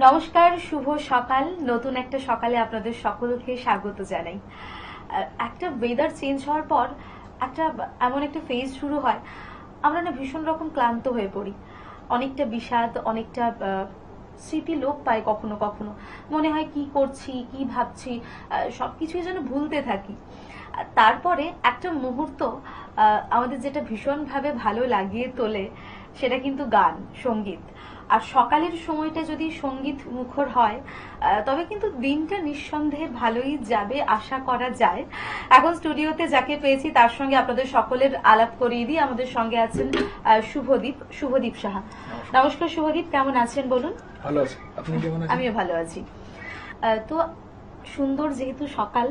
নমস্কার, শুভ সকাল। নতুন একটা সকালে আপনাদের সকলকে স্বাগত জানাই। একটা ওয়েদার চেঞ্জ হওয়ার পর এমন একটা ফেজ শুরু হয়, আমরা না ভীষণ রকম ক্লান্ত হয়ে পড়ি। অনেকটা বিষাদ, অনেকটা স্মৃতি লোপ পায়। কখনো কখনো মনে হয় কি করছি, কি ভাবছি, সবকিছুই যেন ভুলতে থাকি। তারপরে একটা মুহূর্ত আমাদের যেটা ভীষণভাবে ভালো লাগিয়ে তোলে সেটা কিন্তু গান, সঙ্গীত। আর সকালের সময়টা যদি সঙ্গীত মুখর হয় তবে কিন্তু দিনটা নিঃসন্দেহে ভালোই যাবে আশা করা যায়। এখন স্টুডিওতে যাকে পেয়েছি তার সঙ্গে আপনাদের সকলের আলাপ করিয়ে দিই। আমাদের সঙ্গে আছেন শুভদীপ সাহা। নমস্কার শুভদীপ, কেমন আছেন বলুন? ভালো আছি, আপনি কেমন আছেন? আমিও ভালো আছি। তো সুন্দর যেহেতু সকাল,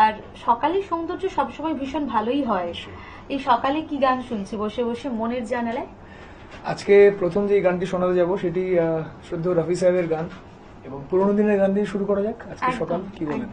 আর সকালের সৌন্দর্য সবসময় ভীষণ ভালোই হয়। এই সকালে কি গান শুনছি বসে বসে মনের জানালায়? আজকে প্রথম যে গানটি শোনাতে যাব সেটি শ্রদ্ধেয় রফি সাহেবের গান, এবং পুরোনো দিনের গান দিয়ে শুরু করা যাক আজকে সকাল। কি বলেন?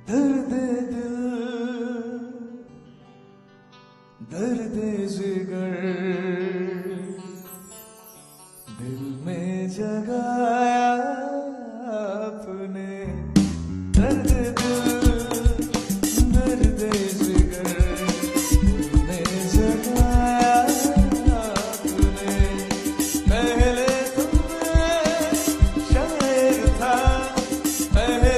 दर्द दिल दर्द जिगर दिल में जगाया आपने। दर्द दिल दर्द जिगर दिल में जगाया आपने। पहले तो मैं शायर था, पहले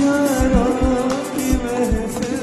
यारों की महफिल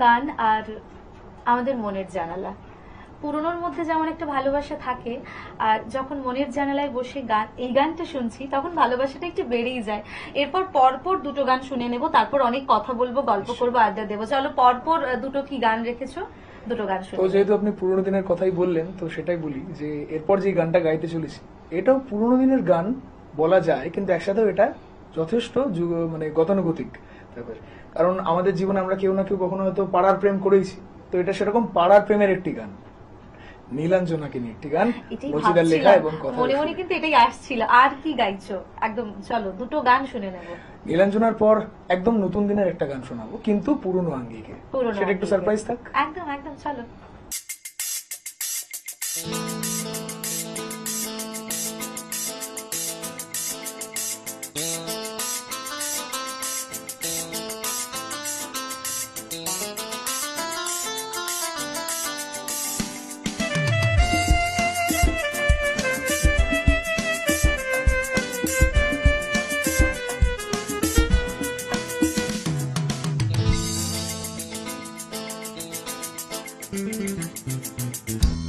গান আর আমাদের মনের জানালা। পুরনোর মধ্যে যেমন একটা ভালোবাসা থাকে, আর যখন মনের জানালায় বসে এই গানটা শুনছি তখন ভালোবাসাটা একটু বেড়েই যায়। এরপর পরপর দুটো গান শুনে নেব, তারপর অনেক কথা বলবো, গল্প করবো, আড্ডা দেবো। চলো পরপর দুটো কি গান রেখেছো, দুটো গান তো শুনে যেহেতু আপনি পুরোনো দিনের কথাই বললেন, তো সেটাই বলি যে এরপর যে গানটা গাইতে চলেছি এটাও পুরোনো দিনের গান বলা যায়, কিন্তু একসাথেও এটা যথেষ্ট মানে গতানুগতিক ব্যাপার। কারণ আমাদের জীবনে আমরা কেউ না কেউ কখনো হয়তো পাড়ার প্রেম করেইছি, তো এটা সেরকম পাড়ার প্রেমের একটি গান, নীলাঞ্জনাকে নিয়ে একটি গান, এটাই রচিতার লেখা এবং কথা। মনে মনে কিন্তু এটাই আসছিল। আর কি গাইছো একদম, চলো দুটো গান শুনে নেবো। নীলাঞ্জনার পর একদম নতুন দিনের একটা গান শোনাবো, কিন্তু পুরনো আঙ্গিকে, পুরনো সেটা একটু আঙ্গিকে। সারপ্রাইজ থাক। একদম একদম, চলো।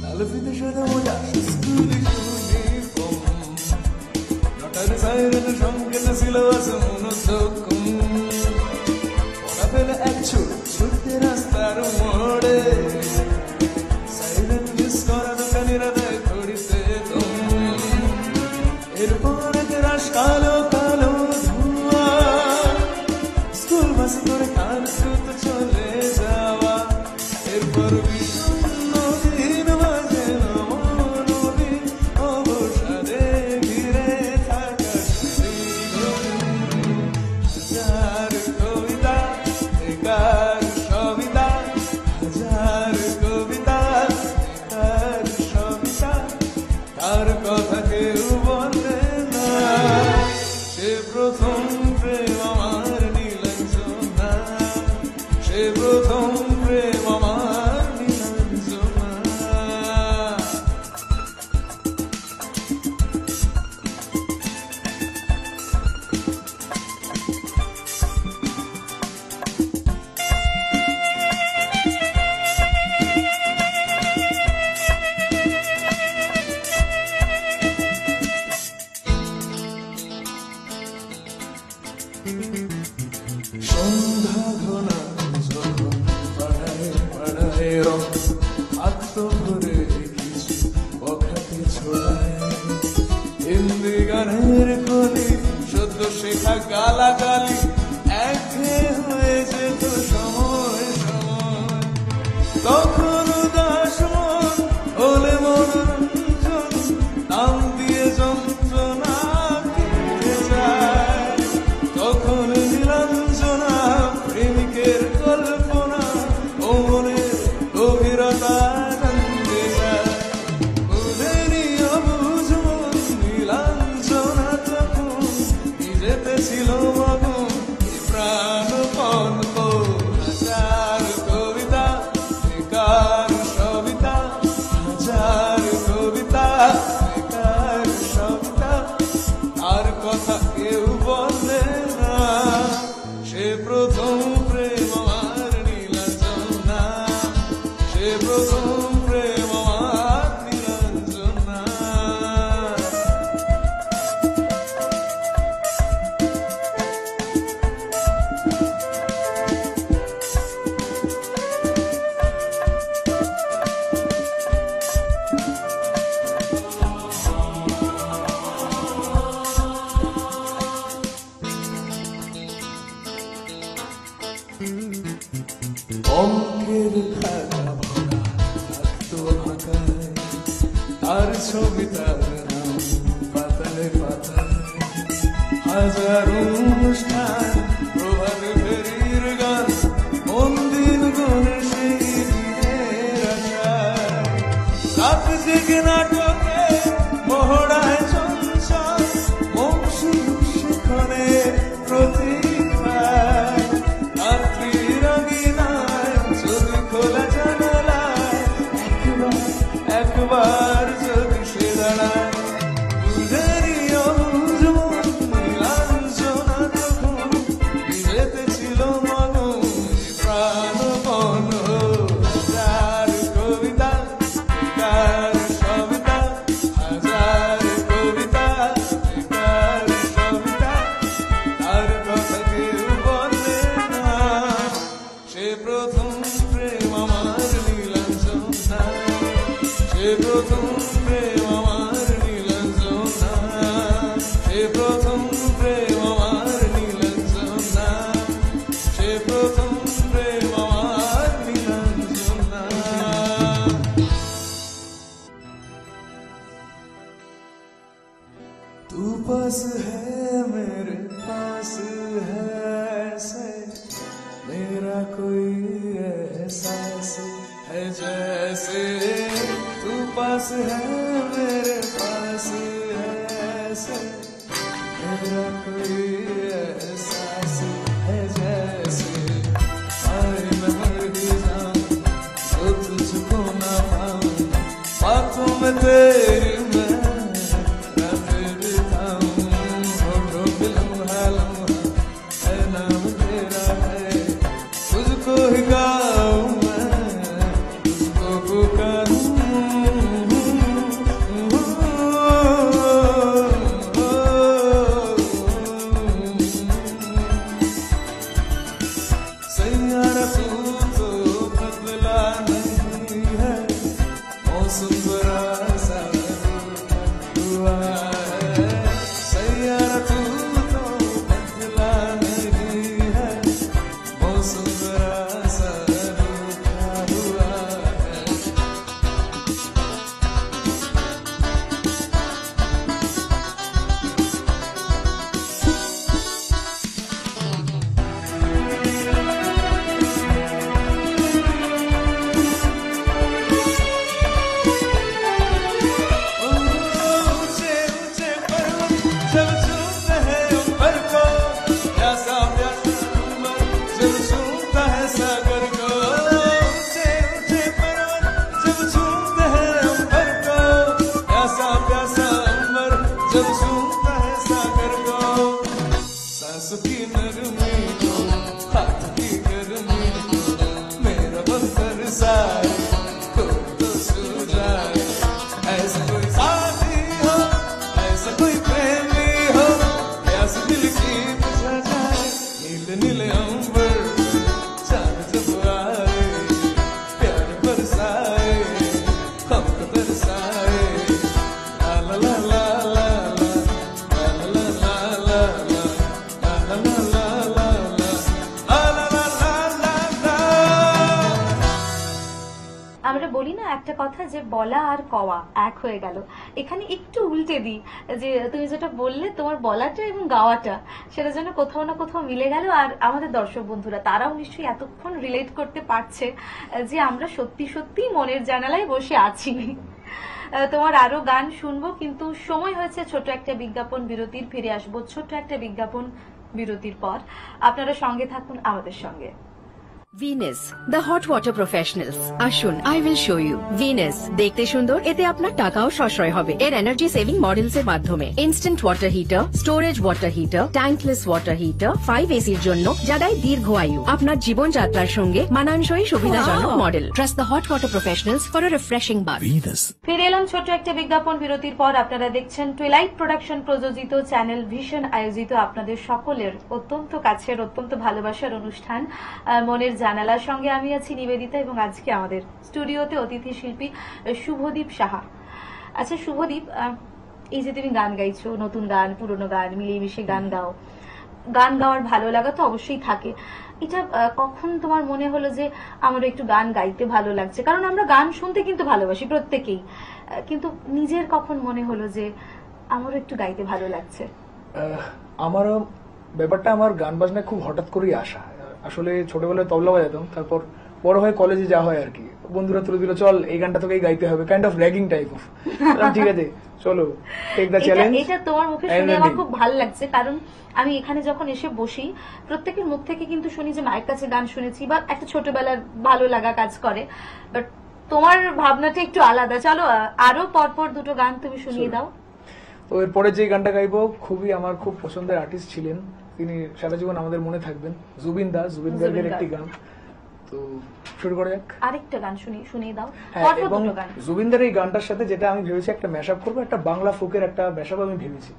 লাল বিদেশে মোজা স্কুলে ইউনিফর্ম নটার সাইরেন সঙ্গে না সিলেবাস মনোযোগম পড়া ফেলে এক ছুটতে রাস্তার মোড়ে সাইরেন মিস করা দোকানিরা দেয় ঘড়িতে এরপর রাস কালো কালো ধোঁয়া স্কুল বাস করে কার দ্রুত চলে যাওয়া এরপর বিষণ্ণ দিন বাজে নবনবী অবসাদে ঘিরে থাকা হাজার কবিতা একার সবিতা হাজার কবিতা একার সবিতা তার কথা কেউ বলে না সে প্রথম প্রেম আমার নীলাঞ্জনা সে প্রথম প্রেম আমার নীলাঞ্জনা সন্ধ্যা ঘনা যখন পাড়ায় পাড়ায় রং আত্ম ভরে কিছু অখ্যাতি ছড়ায় হিন্দি গানের কলি সদ্য শেখা গালাগালি একঘেয়ে হয়ে যেত সময় সময় তখন উদাস মন হলে মনোরঞ্জন নাম দিয়ে যন্ত্রণা কেটে যায় তখন নীলাঞ্জনা প্রেমিকের কল্পনা ও মনের গভীরতা জানতে যায় বুঝেনি অবুঝ মন নীলাঞ্জনা তখন নিজেতে ছিল মগন প্রাণপণ হাজার কবিতা বেকার সবিতা হাজার কবিতা বেকার সবিতা তার কথা কেউ বলে না সে প্রথম প্রেম আমার নীলাঞ্জনা সে প্রথম প্রেম আমার নীলাঞ্জনা অঙ্কের খাতা ভরা থাকতো ফাঁকায় তার ছবি তার নাম পাতালে পাতায় হাজার অনুষ্ঠান প্রভাত ফেরির গান মন্দির গণে সেই দিনের আশায় রাত জেগে নাটকে মহড়ায় চঞ্চল মৌসুম সেখানে প্রতীক্ষায় রাত্রির আঙিনায় যদি খোলা জানালায় একবার যদি সে দাঁড়ায় বুঝেরি অবুঝ মন নীলাঞ্জনা তখন तू पास है मेरे पास है ऐसे मेरा कोई एहसास है जैसे तू पास है मेरे पास है ऐसे मेरा कोई एहसास है जैसे आए मैं मर ही जाऊं तो तुझको ना पाऊं बातों में तेरी मैं আমরা বলি না একটা কথা যে বলা আর কওয়া এক হয়ে গেল, এখানে একটু উল্টে দিই যে তুমি যেটা বললে তোমার বলাটা এবং গাওয়াটা সেটা যেন কোথাও না কোথাও মিলে গেল। আর আমাদের দর্শক বন্ধুরা তারাও নিশ্চয়ই এতক্ষণ রিলেট করতে পারছে যে আমরা সত্যি সত্যি মনের জানালায় বসে আছি। তোমার আরো গান শুনবো, কিন্তু সময় হয়েছে ছোট একটা বিজ্ঞাপন বিরতির। ফিরে আসবো ছোট একটা বিজ্ঞাপন বিরতির পর। আপনারা সঙ্গে থাকুন আমাদের সঙ্গে। Venus the hot water professionals, আসুন I will show you. Venus দেখতে সুন্দর, এতে আপনার টাকাও সাশ্রয় হবে এর এনার্জি সেভিং মডেলস এর মাধ্যমে। Instant water heater, storage water heater, tankless water heater, 5 এসির জন্য যা দেয় দীর্ঘ আয়ু। আপনার জীবনযাত্রার সঙ্গে মানানসই সুবিধাজনক model. Trust the hot water professionals for a refreshing bath. ফিরে এলাম ছোট একটা বিজ্ঞাপন বিরতির পর। আপনারা দেখছেন টুইলাইট প্রোডাকশন প্রযোজিত চ্যানেল ভিশন আয়োজিত আপনাদের সকলের অত্যন্ত কাছের অত্যন্ত ভালোবাসার অনুষ্ঠান মনের জানালার সঙ্গে আমি আছি নিবেদিতা, এবং আজকে আমাদের স্টুডিওতে অতিথি শিল্পী শুভদীপ সাহা। আচ্ছা শুভদীপ, এই যে তুমি গান গাইছো, নতুন গান পুরনো গান মিলিয়ে মিশে গান গাও, গান গাওয়ার ভালো লাগা তো অবশ্যই থাকে। এটা কখন তোমার মনে হলো যে আমার একটু গান গাইতে ভালো লাগছে? কারণ আমরা গান শুনতে কিন্তু ভালোবাসি প্রত্যেকেই, কিন্তু নিজের কখন মনে হলো যে আমারও একটু গাইতে ভালো লাগছে? আমারও ব্যাপারটা আমার গান বাজনা খুব হঠাৎ করেই আসা। আসলে ছোটবেলায় তবলা বাজাতাম, তারপর বড় হয়ে কলেজে যা হয় আর কি, বন্ধুরা তুলে দিল চল এই গানটা তোকেই গাইতে হবে, kind of ragging type of. ঠিক আছে চলো টেক দ্য চ্যালেঞ্জ। এটা তোমার মুখে শুনে আমার খুব ভালো লাগছে, কারণ আমি এখানে যখন এসে বসি প্রত্যেকের মুখ থেকে কিন্তু শুনি যে মায়ের কাছে গান শুনেছি বা একটা ছোটবেলার ভালো লাগা কাজ করে, বাট তোমার ভাবনাটা একটু আলাদা। চলো আরো পরপর দুটো গান তুমি শুনিয়ে দাও। তো এরপরে যে গানটা গাইবো খুবই আমার খুব পছন্দের আর্টিস্ট ছিলেন, তিনি সারা জীবন আমাদের মনে থাকবেন, জুবিন দা। জুবিন গার্গের একটি গান, তো শুরু করা যাক। আরেকটা গান শুনিয়ে দাও। হ্যাঁ, এবং জুবিনদার এই গানটার সাথে যেটা আমি ভেবেছি একটা ম্যাশআপ করবো, একটা বাংলা ফোকের একটা ম্যাশআপ আমি ভেবেছি।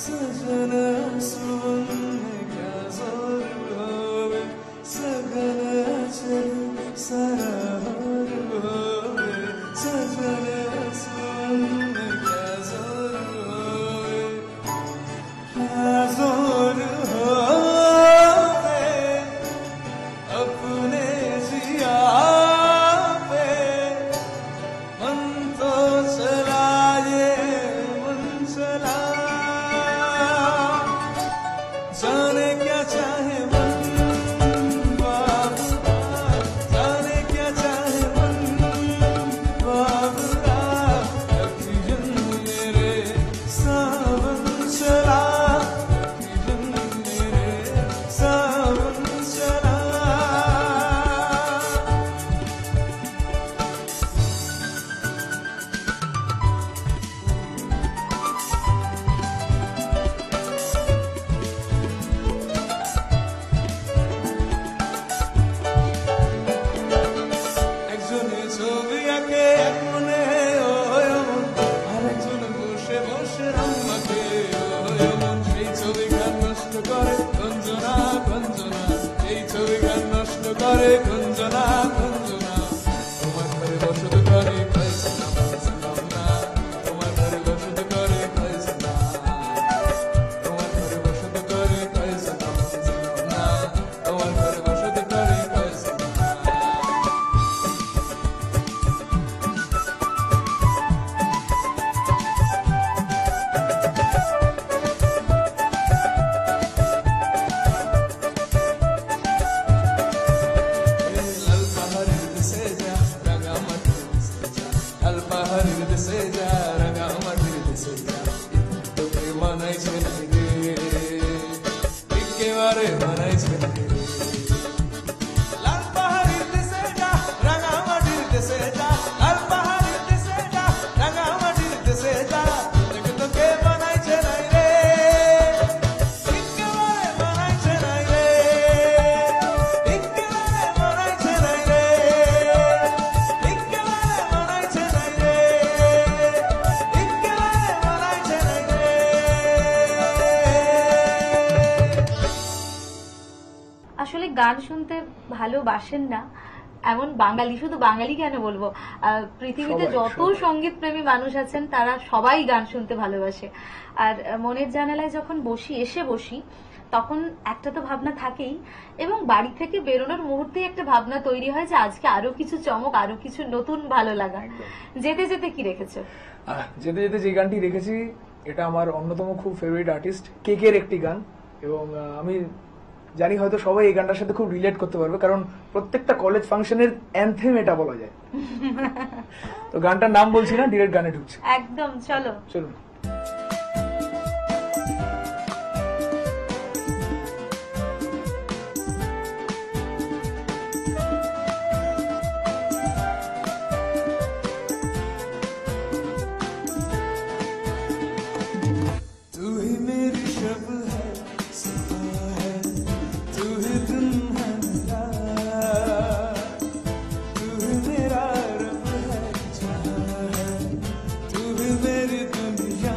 सजन सुन क्या जोर होवे দুই গান নষ্ট করে খঞ্জনা খঞ্জনা তোমার ঘরে বসত করে খাইছে না বুঝলাম না তোমার ঘরে বসত করে খাইছে না তোমার ঘরে বসত করে খাইছে না বুঝলাম না তোমার ঘরে বসত করে খাইছে না লাল পাহাড়ের দেশে যা রাঙা মাটির দেশে যা লাল পাহাড়ের দেশে যা রাঙা মাটির দেশে যা তোকে মানাইছে নাই রে একেবারে মানাইছে নাই রে লাল পাহাড়ের দেশে যা রাঙা মাটির দেশে যা লাল পাহাড়ের দেশে যা রাঙা মাটির দেশে যা তোকে মানাইছে নাই রে একেবারে মানাইছে নাই রে একেবারে মানাইছে নাই রে একেবারে মানাইছে নাই রে একেবারে মানাইছে নাই রে আসলে গান শুনতে ভালোবাসেন না এমন বাঙালি, শুধু বাঙালি কেন বলবো, পৃথিবীতে সবাই, যত সবাই। সঙ্গীত প্রেমী মানুষ আছেন তারা সবাই গান শুনতে ভালোবাসে। আর মনের জানালায় যখন বসি তখন একটা তো ভাবনা থাকেই, এবং বাড়ি থেকে বেরোনোর মুহূর্তেই একটা ভাবনা তৈরি হয় যে আজকে আরো কিছু চমক, আরো কিছু নতুন ভালো লাগা। যেতে যেতে কি রেখেছো? যেতে যেতে যে গানটি রেখেছি এটা আমার অন্যতম খুব ফেভারিট আর্টিস্ট কেকের একটি গান, এবং আমি জানি হয়তো সবাই এই গানটার সাথে খুব রিলেট করতে পারবে, কারণ প্রত্যেকটা কলেজ ফাংশনের অ্যানথেম এটা বলা যায়। তো গানটার নাম বলছি না, ডিরেক্ট গানে ঢুকছে। একদম, চলো। চলুন। तू ही मेरी शब है सुबह है तू ही दिन है मेरा तू ही मेरा रब है जहाँ है तू ही मेरी दुनिया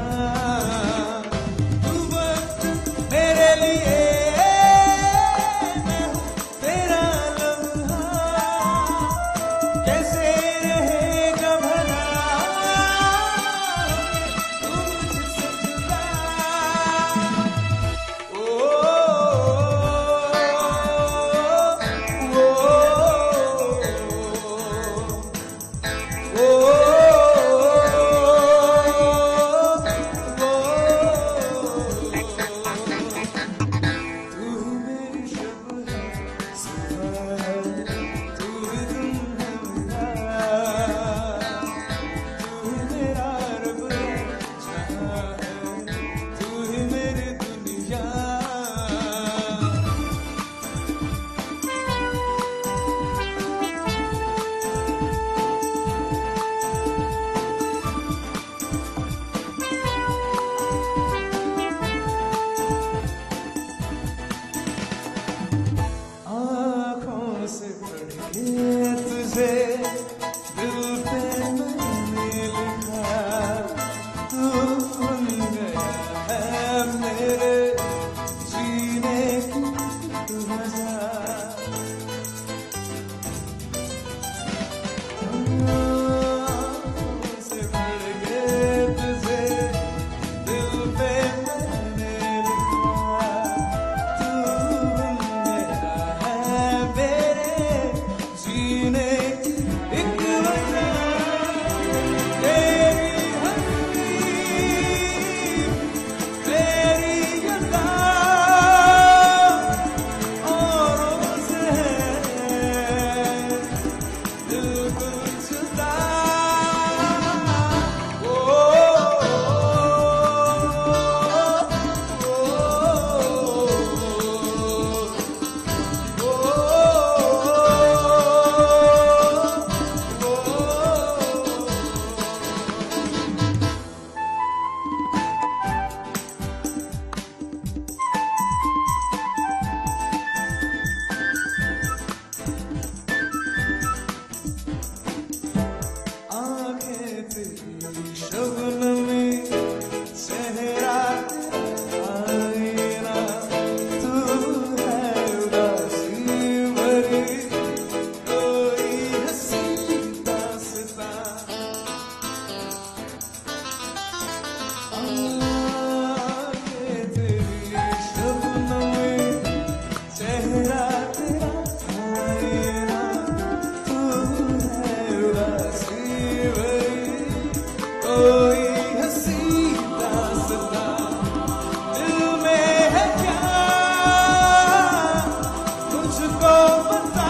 मुझको बता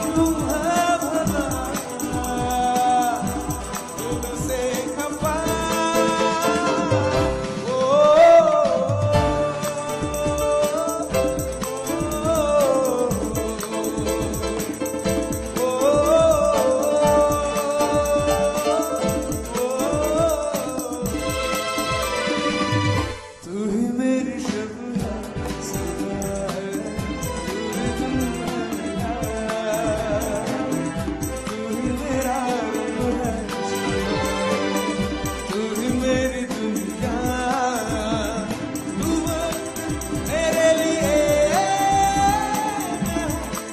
क्यों है भला दिल से खफा तू ही मेरी शब है सदा है तू ही मेरा रब है तू ही मेरी दुनिया तू मेरे लिए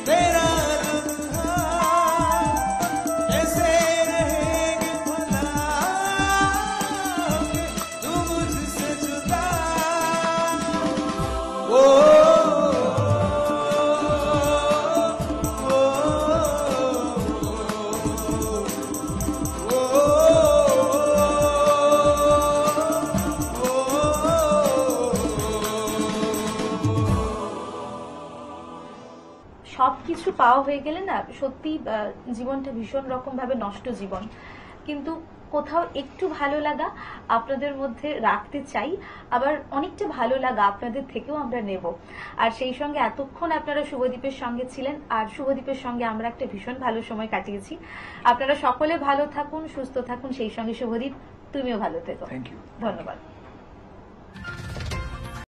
तेरा लम्हा कैसे रहेंगे भला तू मुझसे जुदा ओ সবকিছু পাওয়া হয়ে গেলে না সত্যি জীবনটা ভীষণ রকম ভাবে নষ্ট জীবন, কিন্তু কোথাও একটু ভালো লাগা আপনাদের মধ্যে রাখতে চাই, আবার অনেকটা ভালো লাগা আপনাদের থেকেও আমরা নেব। আর সেই সঙ্গে এতক্ষণ আপনারা শুভদীপের সঙ্গে ছিলেন, আর শুভদীপের সঙ্গে আমরা একটা ভীষণ ভালো সময় কাটিয়েছি। আপনারা সকলে ভালো থাকুন, সুস্থ থাকুন, সেই সঙ্গে শুভদীপ তুমিও ভালো থেকো। Thank you. ধন্যবাদ।